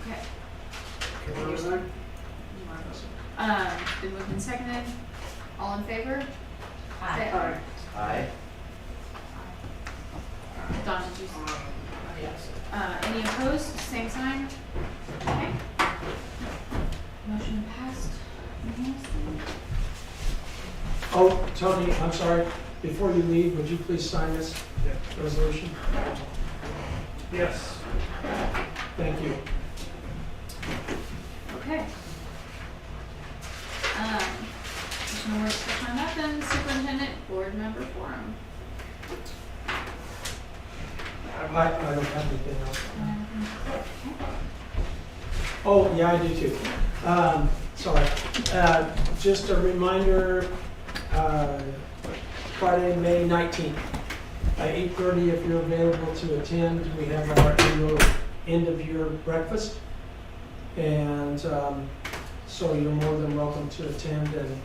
Okay. Okay, everything? Been moved and seconded. All in favor? Aye. Aye. Aye. Don, did you? Yes. Any opposed? Same sign? Okay. Motion passed unanimously. Oh, Tony, I'm sorry, before you leave, would you please sign this Yeah. resolution? Yes. Thank you. Okay. There's no more discussion on that then. Superintendent, board member forum. I don't have anything else. Okay. Oh, yeah, I do too. Sorry. Just a reminder, Friday, May 19th, at 8:30, if you're available to attend, we have our annual end-of-year breakfast. And so you're more than welcome to attend and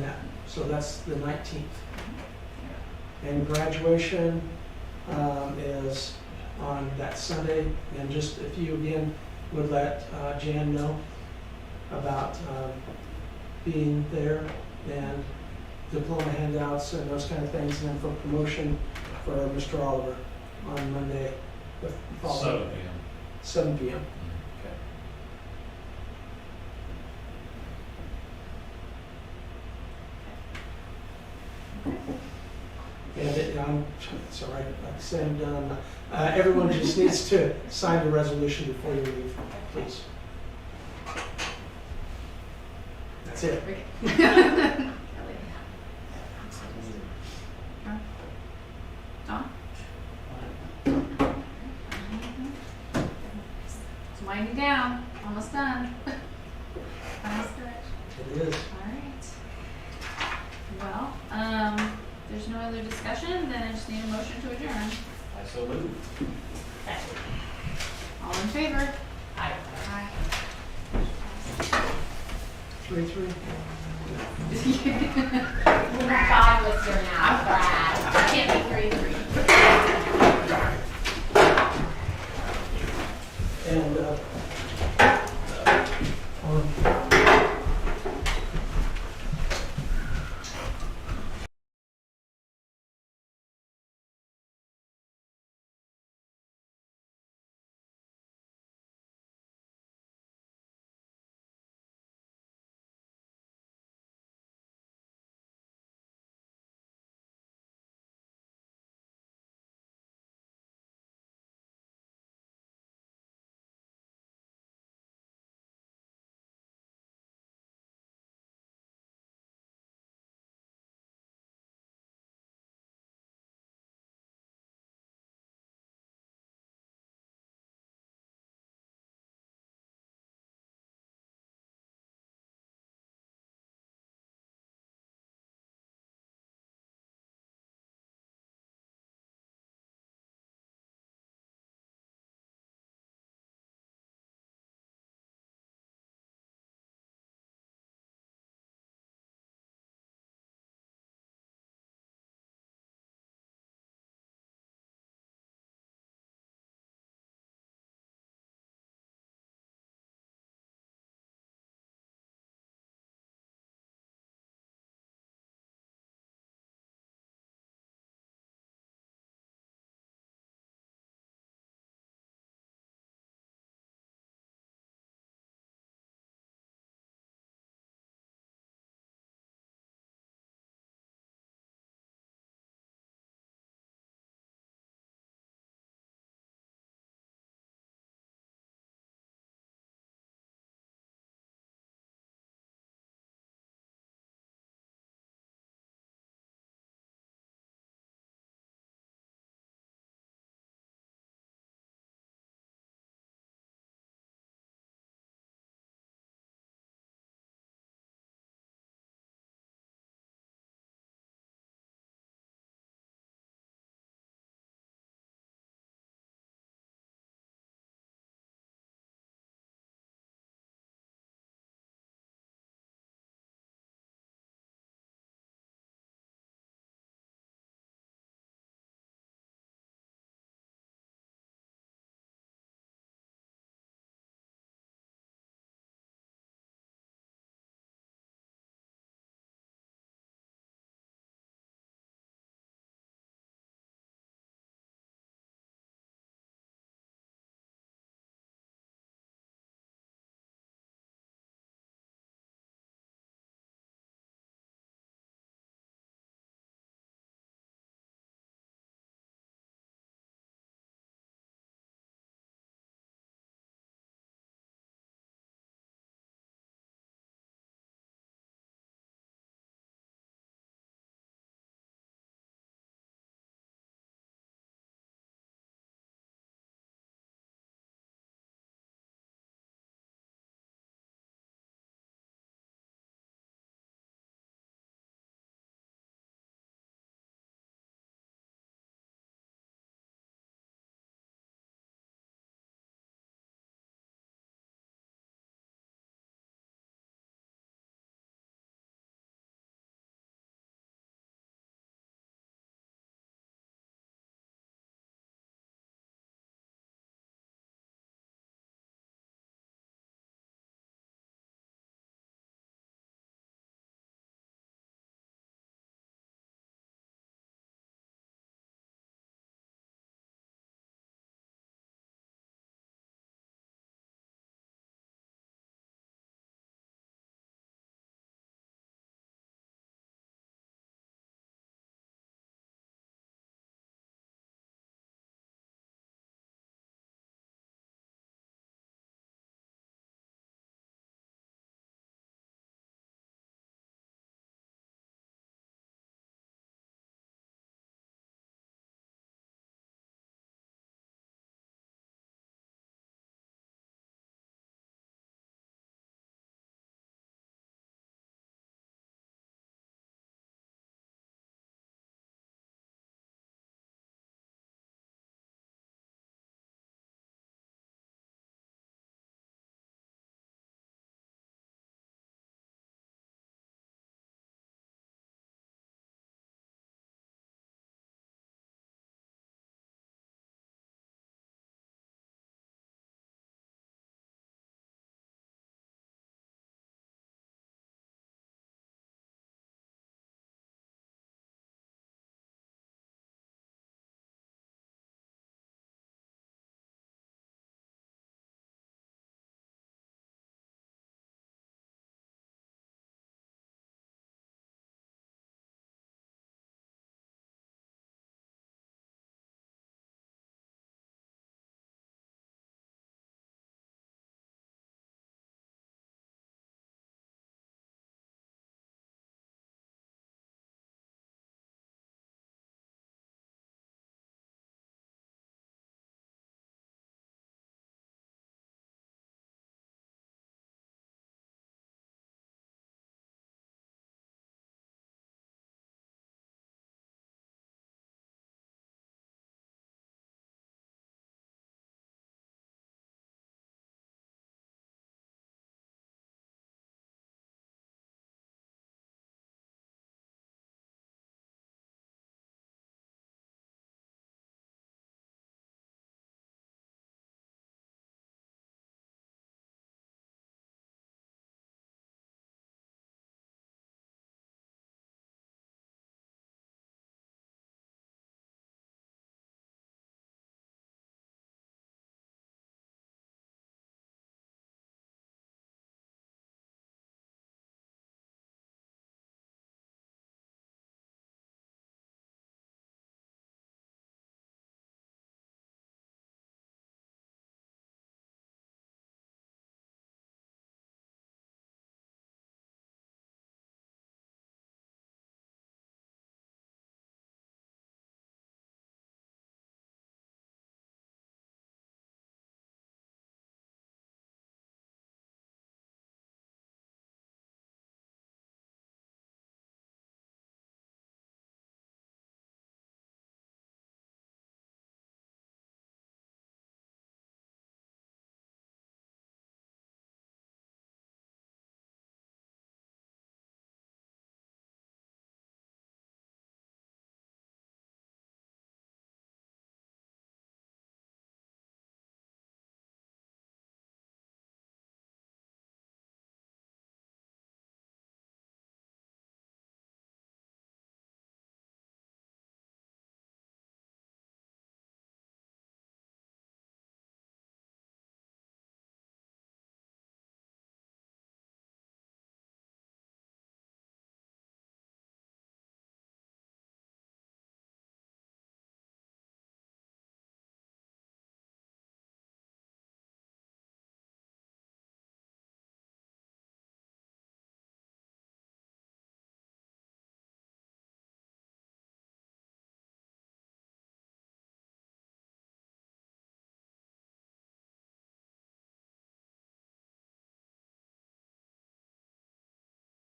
that. So that's the 19th. And graduation is on that Sunday. And just if you again would let Jan know about being there, and diploma handouts and those kind of things, and then for promotion for Mr. Oliver on Monday, the following 7 p.m. 7 p.m. Okay. That's all right. Like I say, I'm done. Everyone just needs to sign the resolution before you leave, please. That's it. Don? It's winding down, almost done. Final stretch. It is. All right. Well, there's no other discussion, then I just need a motion to adjourn. I so move. All in favor? Aye. Aye. 3-3. God was your now, Brad. Can't be 3-3. And